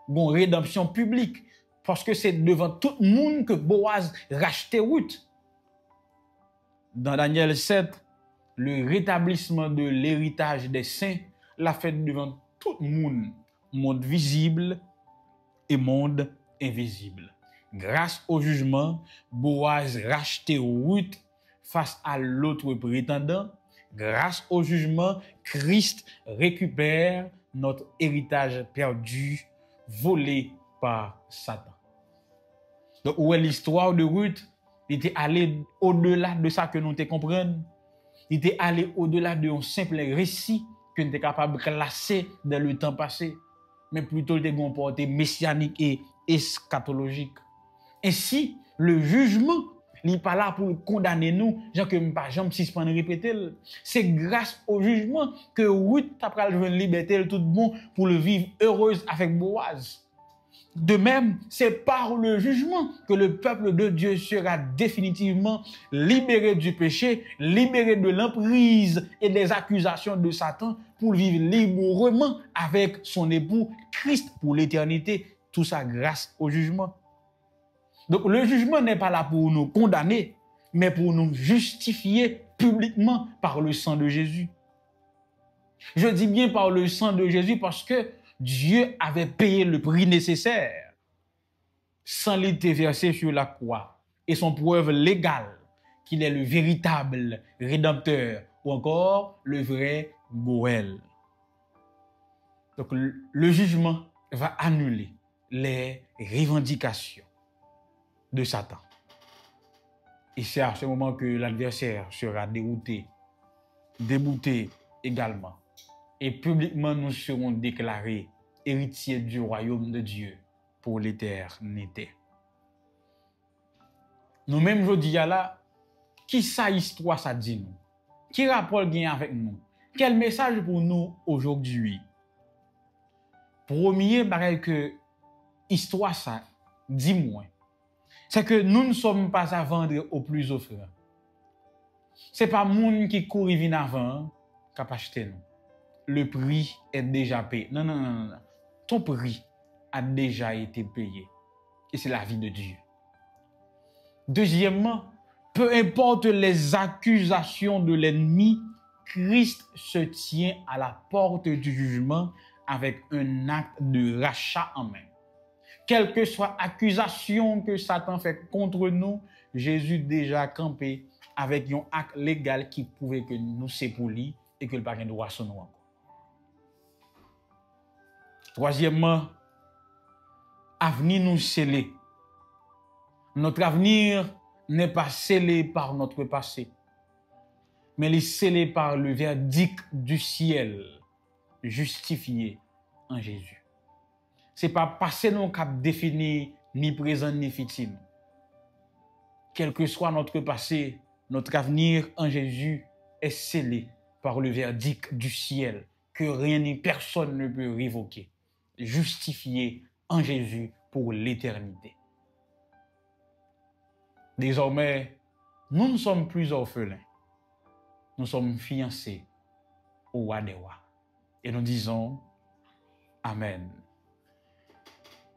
une rédemption publique, parce que c'est devant tout le monde que Boaz rachetait Ruth. Dans Daniel 7, le rétablissement de l'héritage des saints l'a fait devant tout le monde, monde visible et monde invisible. Grâce au jugement, Boaz rachetait Ruth face à l'autre prétendant. Grâce au jugement, Christ récupère notre héritage perdu, volé par Satan. Donc, où est l'histoire de Ruth? Il était allé au-delà de ça que nous te comprenons. Il était allé au-delà d'un simple récit que nous sommes capables de classer dans le temps passé, mais plutôt de comporter messianique et eschatologique. Ainsi, le jugement n'est pas là pour condamner nous, genre que par exemple, si je peux répéter, c'est grâce au jugement que Ruth a pris une liberté tout bon pour le vivre heureuse avec Boaz. De même, c'est par le jugement que le peuple de Dieu sera définitivement libéré du péché, libéré de l'emprise et des accusations de Satan pour vivre librement avec son époux Christ pour l'éternité. Tout ça grâce au jugement. Donc le jugement n'est pas là pour nous condamner, mais pour nous justifier publiquement par le sang de Jésus. Je dis bien par le sang de Jésus parce que Dieu avait payé le prix nécessaire. Sang était versé sur la croix et son preuve légale qu'il est le véritable rédempteur ou encore le vrai Goël. Donc le jugement va annuler les revendications de Satan. Et c'est à ce moment que l'adversaire sera dérouté, débouté également. Et publiquement, nous serons déclarés héritiers du royaume de Dieu pour l'éternité. Nous-mêmes, je dis là, qui ça histoire ça dit nous? Qui rapport gagne avec nous? Quel message pour nous aujourd'hui? Premier bagage que histoire ça dit moi, c'est que nous ne sommes pas à vendre au plus offrant. C'est pas monde qui court et vient avant qui a acheté nous. Le prix est déjà payé. Non. Ton prix a déjà été payé. Et c'est la vie de Dieu. Deuxièmement, peu importe les accusations de l'ennemi, Christ se tient à la porte du jugement avec un acte de rachat en main. Quelle que soit l'accusation que Satan fait contre nous, Jésus déjà campé avec un acte légal qui prouvait que nous c'est pour lui et que le pas droit sur nous encore. Troisièmement, avenir nous scellé. Notre avenir n'est pas scellé par notre passé, mais il est scellé par le verdict du ciel, justifié en Jésus. Ce n'est pas passé non qui défini ni présent ni futur. Quel que soit notre passé, notre avenir en Jésus est scellé par le verdict du ciel que rien ni personne ne peut révoquer. Justifié en Jésus pour l'éternité. Désormais, nous ne sommes plus orphelins. Nous sommes fiancés au roi des rois. Et nous disons Amen.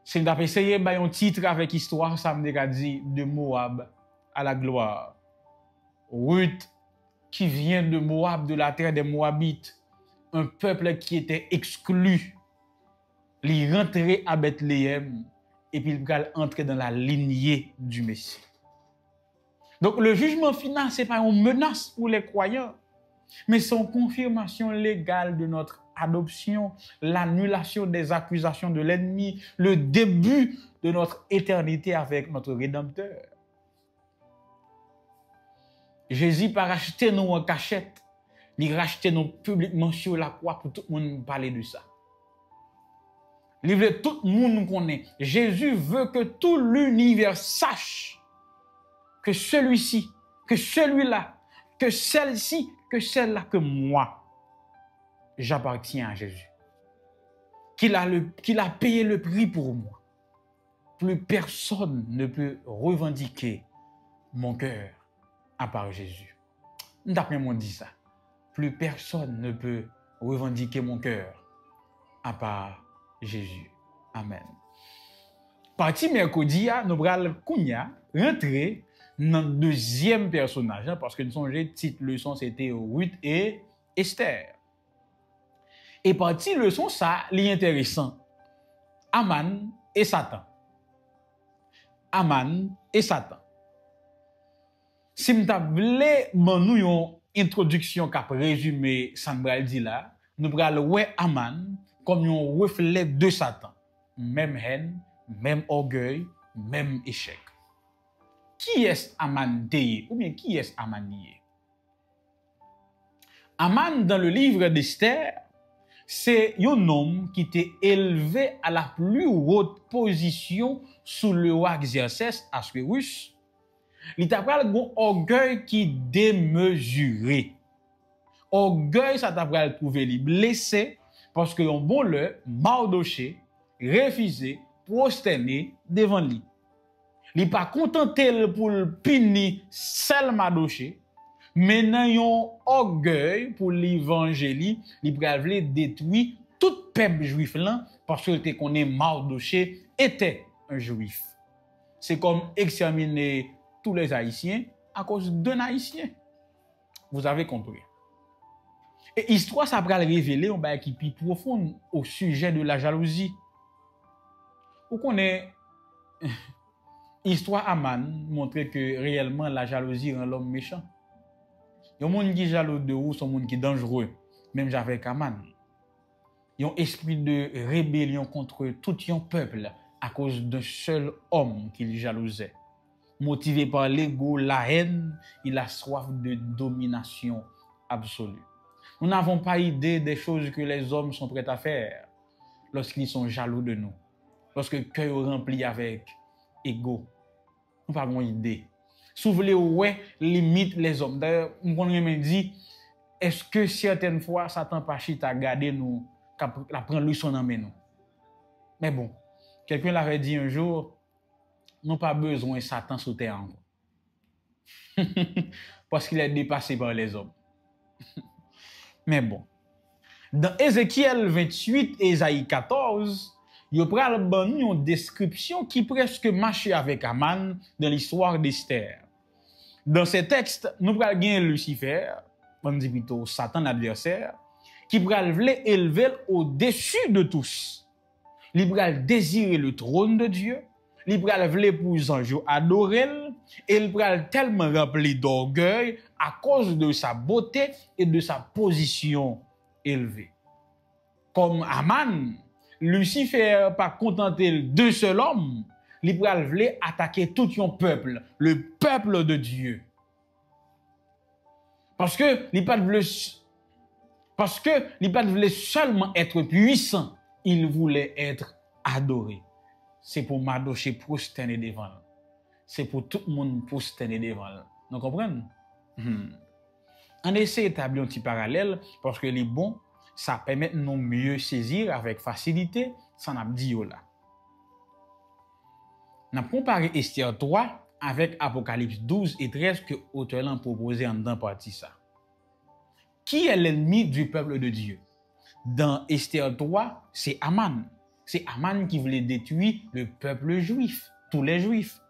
Si nous avons essayé un titre avec histoire, ça me dit de Moab à la gloire. Ruth, qui vient de Moab, de la terre des Moabites, un peuple qui était exclu. Il rentrait à Bethléem et puis il va entrer dans la lignée du Messie. Donc le jugement final, ce n'est pas une menace pour les croyants, mais c'est une confirmation légale de notre adoption, l'annulation des accusations de l'ennemi, le début de notre éternité avec notre Rédempteur. Jésus par acheter nous en cachette, Il rachetait nous publiquement sur la croix pour tout le monde parler de ça. Il veut tout le monde connaît. Jésus veut que tout l'univers sache que celui-ci, que celui-là, que celle-ci, que celle-là, que moi, j'appartiens à Jésus. Qu'il a payé le prix pour moi. Plus personne ne peut revendiquer mon cœur à part Jésus. D'après moi dit ça. Plus personne ne peut revendiquer mon cœur à part Jésus. Amen. Parti mercredi, nous allons rentrer dans le deuxième personnage, parce que nous sommes titre leçon, c'était Ruth et Esther. Et parti leçon, ça, c'est intéressant. Aman et Satan. Aman et Satan. Si nous avons une introduction qui résumé Sandra dit là, nous allons voir Aman comme un reflet de Satan. Même haine, même orgueil, même échec. Qui est Aman Teye? Ou bien qui est Aman Niye? Aman, dans le livre d'Esther, c'est un homme qui était élevé à la plus haute position sous le roi Xerxès Assuérus. Il t'a pris un orgueil qui démesuré. Orgueil, ça t'a pris trouver lui blessé parce que un bon le Mardoché refusé prosterné devant lui. Il pas contenté pour le punir seul Mardoché, mais dans un orgueil pour l'évangile, il voulait détruire tout peuple juif là parce que connaît Mardoché était un juif. C'est comme exterminer tous les Haïtiens à cause d'un Haïtien. Vous avez compris. Et l'histoire, ça va révéler un bail qui est plus profond au sujet de la jalousie. Vous connaissez, l'histoire Aman montre que réellement la jalousie rend l'homme méchant. Il y a des gens qui sont jaloux de vous, sont des gens qui sont dangereux, même avec Aman. Il y a un esprit de rébellion contre tout un peuple à cause d'un seul homme qu'il jalousait. Motivé par l'ego, la haine, il a soif de domination absolue. Nous n'avons pas idée des choses que les hommes sont prêts à faire lorsqu'ils sont jaloux de nous. Lorsque le cœur est rempli avec ego. Nous n'avons pas idée. Si vous voulez, ouais, limite les hommes. D'ailleurs, on me dit, est-ce que certaines fois, Satan Pachit a gardé nous, la prendre lui son âme nous? Mais bon, quelqu'un l'avait dit un jour, nous n'avons pas besoin de Satan sous terre encore. Parce qu'il est dépassé par les hommes. Mais bon. Dans Ézéchiel 28 et Ésaïe 14, il y a une description qui presque marche avec Aman dans l'histoire d'Esther. Dans ces textes, nous prenons Lucifer, on dit plutôt Satan l'adversaire, qui voulait élever au-dessus de tous. Il voulait désirer le trône de Dieu, il voulait pour les anges adorer, et il voulait tellement rempli d'orgueil à cause de sa beauté et de sa position élevée. Comme Aman, Lucifer pas contenté d'un seul homme, il voulait attaquer tout un peuple, le peuple de Dieu. Parce que il pas voulait seulement être puissant, il voulait être adoré. C'est pour Mardoché prosterner devant. C'est pour tout le monde prosterner devant. Vous comprenez? On essaie d'établir un petit parallèle parce que les bons, ça permet de nous mieux saisir avec facilité, ça n'a pas dit là. On a comparé Esther 3 avec Apocalypse 12 et 13 que l'auteur l'a proposé en deux parties ça. Qui est l'ennemi du peuple de Dieu? Dans Esther 3, c'est Aman. C'est Aman qui voulait détruire le peuple juif, tous les juifs.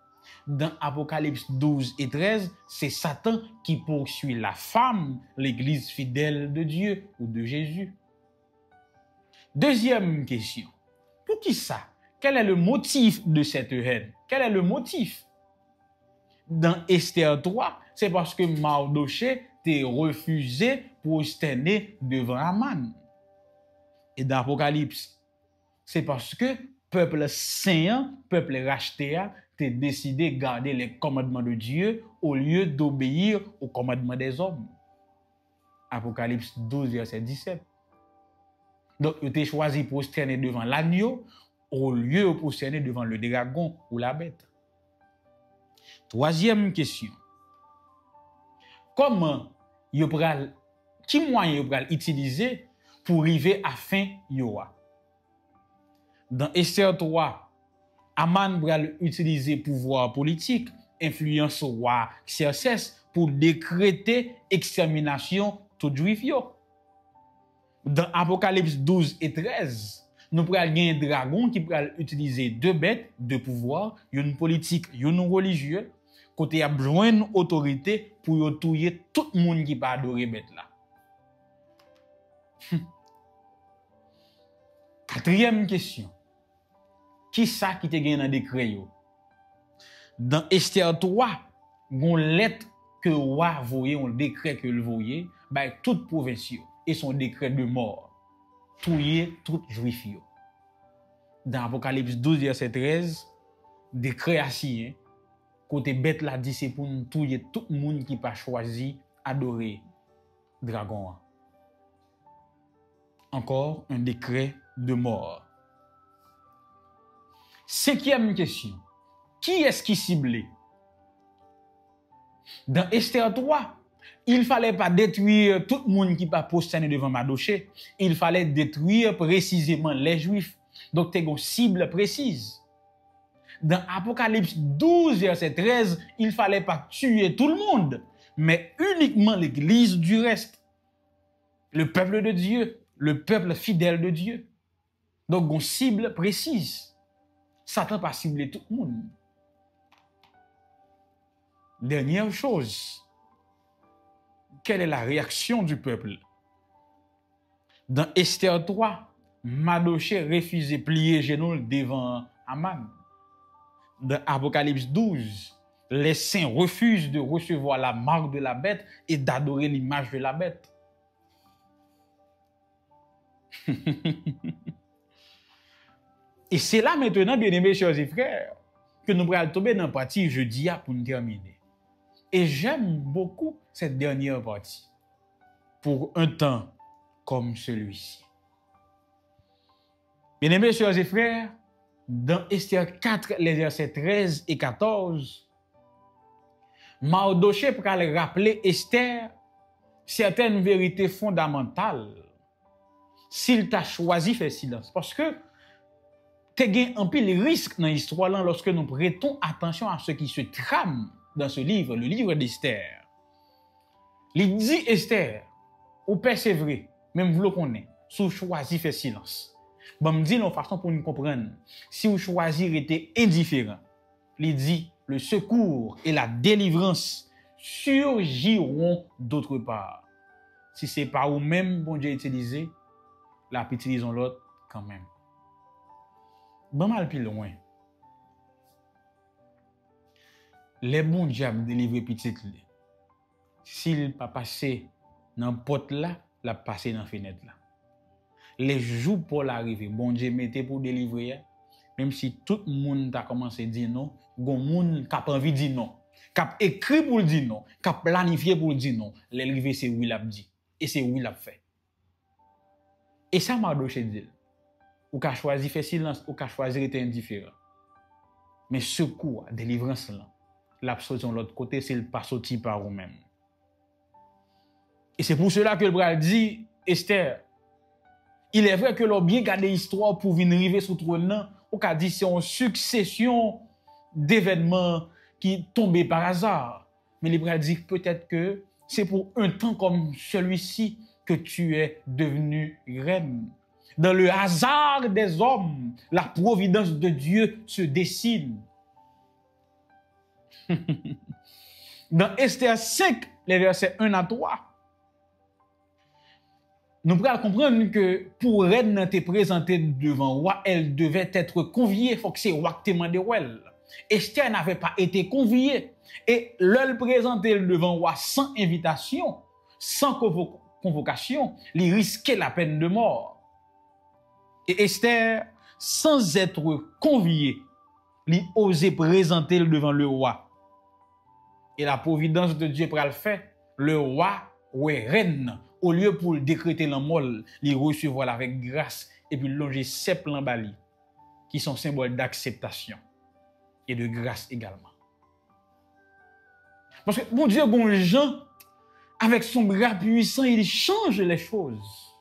Dans Apocalypse 12 et 13, c'est Satan qui poursuit la femme, l'église fidèle de Dieu ou de Jésus. Deuxième question. Pour qui ça? Quel est le motif de cette haine? Quel est le motif? Dans Esther 3, c'est parce que Mardoché t'a refusé prosterner devant Aman. Et dans Apocalypse, c'est parce que peuple saint, peuple racheté, t'es décidé de garder les commandements de Dieu au lieu d'obéir aux commandements des hommes. Apocalypse 12, verset 17. Donc, il était choisi pour prosterner devant l'agneau au lieu de prosterner devant le dragon ou la bête. Troisième question. Comment yo pral, qui moyen yo pral utiliser pour arriver à fin yoa? Dans Esther 3, Aman pral utiliser pouvoir politique, influence roi Xerxès pour décréter extermination tout juif yo. Dans Apocalypse 12 et 13, nous pral gagner un dragon qui pral utiliser deux bêtes, deux pouvoirs, une politique, une religieux, côté a besoin d'une autorité pour yo touyer tout le monde qui pas adorer bête là. Quatrième question. Qui ça qui te gagne dans décret yo? Dans Esther 3, gon lettre que roi voyé, on décret que le voyé, bah toute province yo, et son décret de mort. Touyer tout juif yo. Dans Apocalypse 12 verset 13, décret assis, côté bête la dit c'est pour nous touyer tout le monde qui pas choisi adorer dragon. Encore un décret de mort. Cinquième question. Qui est-ce qui ciblait? Dans Esther 3, il ne fallait pas détruire tout le monde qui pas prosterné devant Mardochée. Il fallait détruire précisément les Juifs. Donc, tu as une cible précise. Dans Apocalypse 12, verset 13, il ne fallait pas tuer tout le monde, mais uniquement l'Église du reste. Le peuple de Dieu, le peuple fidèle de Dieu. Donc, une cible précise. Satan pas ciblé tout le monde. Dernière chose, quelle est la réaction du peuple? Dans Esther 3, Mardochée refusait plier genoux devant Aman. Dans Apocalypse 12, les saints refusent de recevoir la marque de la bête et d'adorer l'image de la bête. Et c'est là maintenant, bien aimés chers et frères, que nous allons tomber dans la partie jeudi pour nous terminer. Et j'aime beaucoup cette dernière partie pour un temps comme celui-ci. Bien aimés chers et frères, dans Esther 4, les versets 13 et 14, Mardochée pral rappeler Esther certaines vérités fondamentales s'il t'a choisi faire silence. Parce que tu as un pile risque dans l'histoire là lorsque nous prêtons attention à ce qui se trame dans ce livre, le livre d'Esther. Il dit Esther, ou persévérer, même vous le connaissez, si vous choisissez faire silence. Bon, me dit une façon pour nous comprendre. Si vous choisissez rester indifférent, il dit le secours et la délivrance surgiront d'autre part. Si c'est pas vous-même, bon Dieu utilisé, la utilisons l'autre quand même. Bon mal plus loin. Les bons diables délivrent petit li. S'il pas passé dans porte là, la passé dans fenêtre là. Les jours pour l'arrivée, bon Dieu mettez pour délivrer, même si tout le monde a commencé à dire non, gon monde qui a envie de dire non, qui a écrit pour dire non, qui a planifié pour dire non, l'arrivée c'est oui l'a dit et c'est oui l'a fait. Et ça Mardochée dit. Ou qu'a choisi faire silence, ou qu'a choisi être indifférent. Mais secours, délivrance là, l'absorption de l'autre côté, c'est le pas sorti par vous-même. Et c'est pour cela que le bras dit, Esther, il est vrai que l'on bien gardé l'histoire pour venir arriver sur le trône, ou qu'a dit c'est une succession d'événements qui tombent par hasard. Mais le bras dit peut-être que c'est pour un temps comme celui-ci que tu es devenue reine. Dans le hasard des hommes, la providence de Dieu se dessine. Dans Esther 5, les versets 1 à 3, nous pouvons comprendre que pour reine te présenter devant roi, elle devait être conviée. Il faut que c'est roi qui te demande elle. Esther n'avait pas été conviée. Et l'elle présenter devant roi sans invitation, sans convocation, il risquait la peine de mort. Et Esther, sans être conviée, il osait présenter devant le roi. Et la providence de Dieu pour le faire, le roi ou reine au lieu pour décréter la mort, il recevoir avec grâce et puis longer 7 plans bali qui sont symboles d'acceptation et de grâce également. Parce que bon Dieu, bon Jean, avec son bras puissant, il change les choses.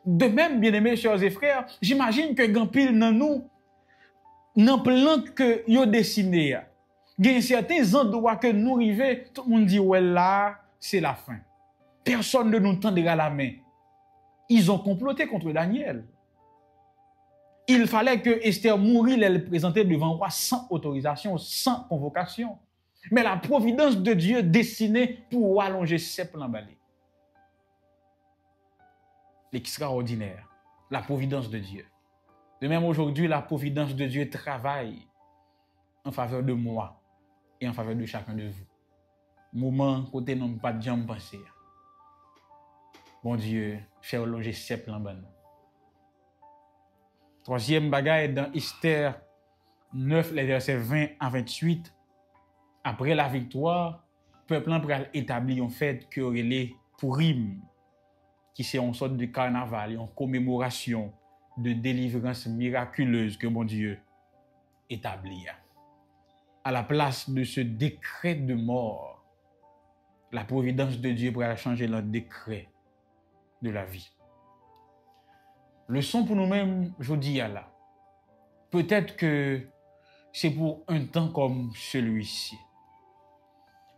De même, bien-aimés, chers et frères, j'imagine que Gampil dans nous, dans plan que yo dessiné, il y a certains endroits que nous arrivons, tout le monde dit, ouais, là, c'est la fin. Personne ne nous tendra la main. Ils ont comploté contre Daniel. Il fallait que Esther mourille, elle présentait devant le roi sans autorisation, sans convocation. Mais la providence de Dieu destinée pour allonger ses plans balais. L'extraordinaire, la providence de Dieu. De même aujourd'hui, la providence de Dieu travaille en faveur de moi et en faveur de chacun de vous. Moment côté non pas de jambe penser. Bon Dieu, fait loger ses plans balais. Troisième bagaille dans Esther 9, les versets 20 à 28. Après la victoire, le peuple a établi en fait que relais Pourim, qui c'est une sorte de carnaval, une commémoration de délivrance miraculeuse que mon Dieu établit. À la place de ce décret de mort, la providence de Dieu pourra changer le décret de la vie. Leçon pour nous-mêmes, je dis là. Peut-être que c'est pour un temps comme celui-ci.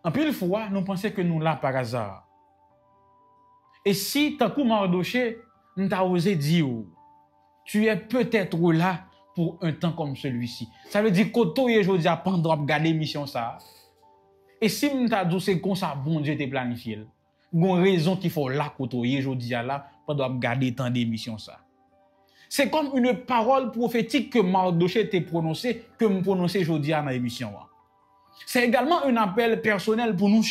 En pile fois, nous pensons que nous là par hasard. Et si, tant que Mardoché, nous t'a osé dire, tu es peut-être là pour un temps comme celui-ci. Ça veut dire que toi, je dis, pendant de regarder mission ça. Et si nous t'a dit, c'est comme ça, bon Dieu t'a planifié. Il y a une raison qu'il faut là, je dis là, pendant de regarder tant d'émissions ça. C'est comme une parole prophétique que Mardoché t'a prononcée, que me prononcer aujourd'hui dans l'émission. C'est également un appel personnel pour nous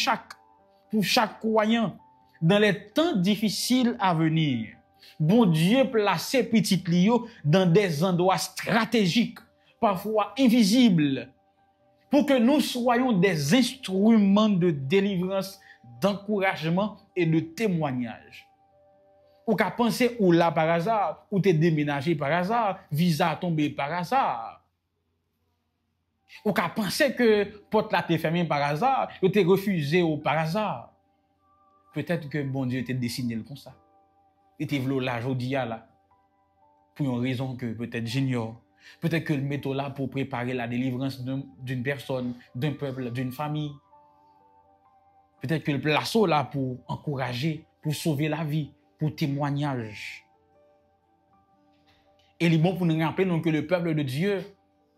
pour chaque croyant, dans les temps difficiles à venir. Bon Dieu placé petit Lio dans des endroits stratégiques, parfois invisibles, pour que nous soyons des instruments de délivrance, d'encouragement et de témoignage. Ou qu'à penser ou là par hasard, ou t'es déménagé par hasard, visa tombé par hasard. Ou qu'à penser que porte la t'es fermée par hasard, ou t'es refusé ou par hasard. Peut-être que bon Dieu t'a dessiné comme ça. Et t'es venu là, aujourd'hui là, pour une raison que peut-être j'ignore. Peut-être que le métaux là pour préparer la délivrance d'une personne, d'un peuple, d'une famille. Peut-être que le place là pour encourager, pour sauver la vie, pour témoignage. Et il est bon pour nous rappeler que le peuple de Dieu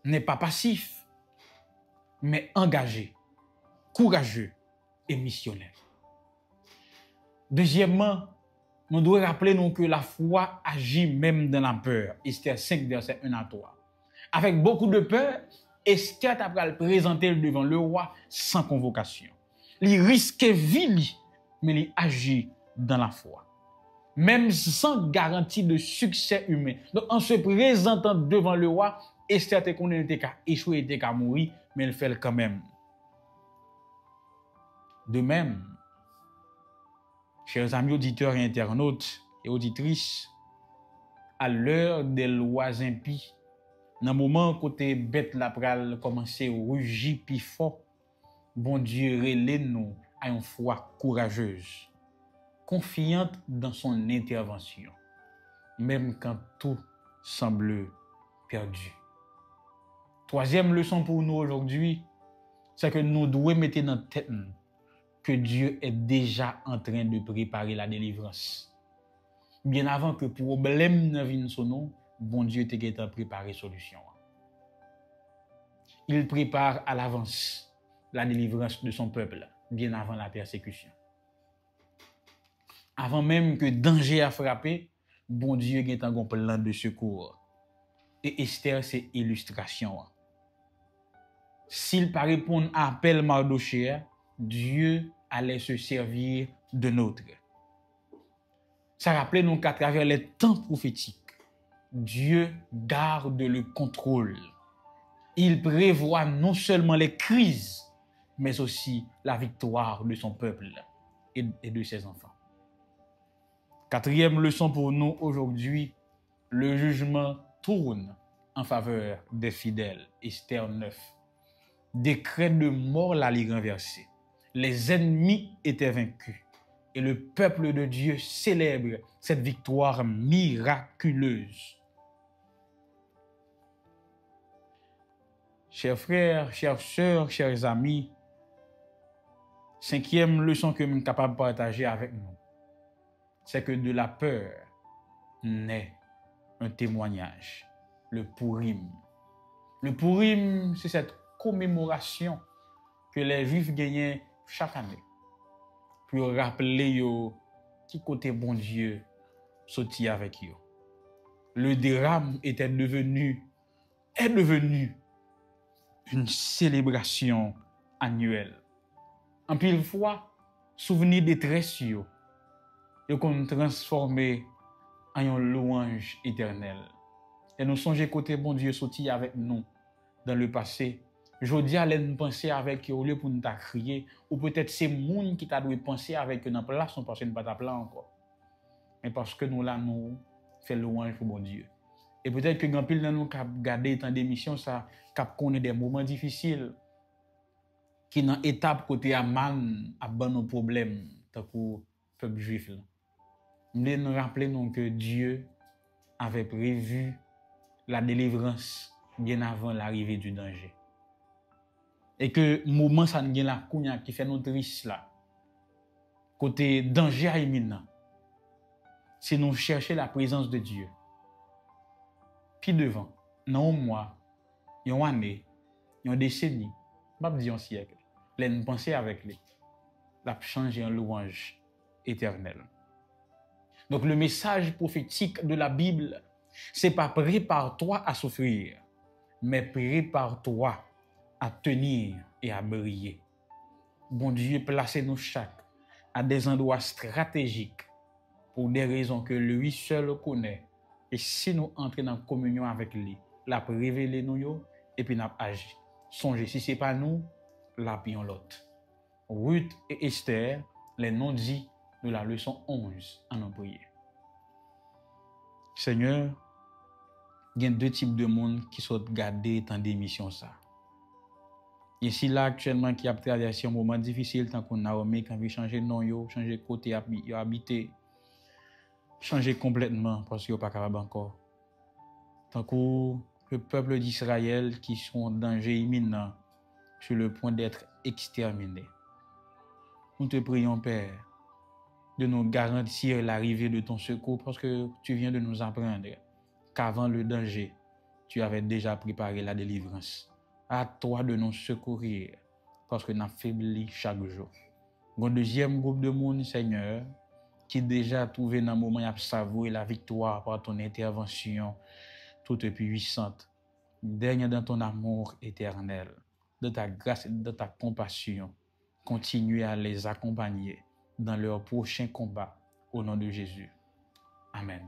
n'est pas passif, mais engagé, courageux et missionnaire. Deuxièmement, nous devons rappeler que la foi agit même dans la peur. Esther 5, verset 1 à 3. Avec beaucoup de peur, Esther a présenté devant le roi sans convocation. Il risque vie, mais il agit dans la foi. Même sans garantie de succès humain. Donc, en se présentant devant le roi, Esther était qu'à échouer, était qu'à mourir, mais elle fait le quand même. De même, chers amis auditeurs et internautes et auditrices, à l'heure des lois impies, dans le moment côté bête la pral commencer à rugir plus fort, bon Dieu relève nous à une foi courageuse, confiante dans son intervention, même quand tout semble perdu. Troisième leçon pour nous aujourd'hui, c'est que nous devons mettre dans la tête que Dieu est déjà en train de préparer la délivrance. Bien avant que le problème ne vienne sur nous, bon Dieu était préparé la solution. Il prépare à l'avance la délivrance de son peuple, bien avant la persécution. Avant même que danger a frappé, bon Dieu est un plan de secours. Et Esther, c'est illustration. S'il pas répondre à l'appel Mardoché, Dieu allait se servir de notre. Ça rappelle nous qu'à travers les temps prophétiques, Dieu garde le contrôle. Il prévoit non seulement les crises, mais aussi la victoire de son peuple et de ses enfants. Quatrième leçon pour nous aujourd'hui, le jugement tourne en faveur des fidèles. Esther 9. Décret de mort l'allait renversé. Les ennemis étaient vaincus. Et le peuple de Dieu célèbre cette victoire miraculeuse. Chers frères, chères sœurs, chers amis, cinquième leçon que je suis capable de partager avec nous, c'est que de la peur naît un témoignage, le Purim. Le Purim, c'est cette commémoration que les Juifs gagnaient chaque année pour rappeler yo qui côté bon Dieu sorti avec eux. Le drame est devenu une célébration annuelle. En pile fois, souvenir des tresses yo qu'on transformé en une louange éternelle. Et nous songeons côté bon Dieu sorti avec nous dans le passé. Je dis à nous penser avec eux au lieu pour nous crier, ou peut-être c'est monde qui t'a dû penser avec eux dans place, parce que nous pas ta encore. Mais parce que nous là nous fait louange pour bon Dieu. Et peut-être que grand pile dans nous cap garder tant d'émissions ça cap connaît des moments difficiles qui dans étape côté Aman a ban nos problèmes tant que peuple juif là. Nous rappelons que Dieu avait prévu la délivrance bien avant l'arrivée du danger. Et que moment ça n'a la kounya qui fait notre risque là. Côté danger imminent. Si nous cherchons la présence de Dieu. Puis devant, dans un mois, une année, une décennie, pas dire un siècle, nous penser avec lui, la changer en louange éternelle. Donc le message prophétique de la Bible, c'est pas prépare-toi à souffrir, mais prépare-toi à tenir et à briller. Bon Dieu, placez-nous chaque à des endroits stratégiques pour des raisons que lui seul connaît. Et si nous entrons en communion avec lui, la révéler nous et puis nous agir. Songez, si ce n'est pas nous, la pion l'autre. Ruth et Esther, les noms dits de la leçon 11 en prière. Seigneur, il y a deux types de monde qui sont gardés dans des missions ça. Ici là actuellement qui a traversé un moment difficile tant qu'on a remis quand il changer nom yo, changer côté habiter, changer complètement parce qu'il pas capable encore. Tant que le peuple d'Israël qui sont en danger imminent sur le point d'être exterminés. Nous te prions Père de nous garantir l'arrivée de ton secours parce que tu viens de nous apprendre qu'avant le danger, tu avais déjà préparé la délivrance. À toi de nous secourir parce que nous affaiblis chaque jour. Un deuxième groupe de monde, Seigneur, qui déjà trouvé dans le moment à savourer la victoire par ton intervention toute puissante. Daigne dans ton amour éternel, de ta grâce et de ta compassion, continue à les accompagner dans leur prochain combat au nom de Jésus. Amen.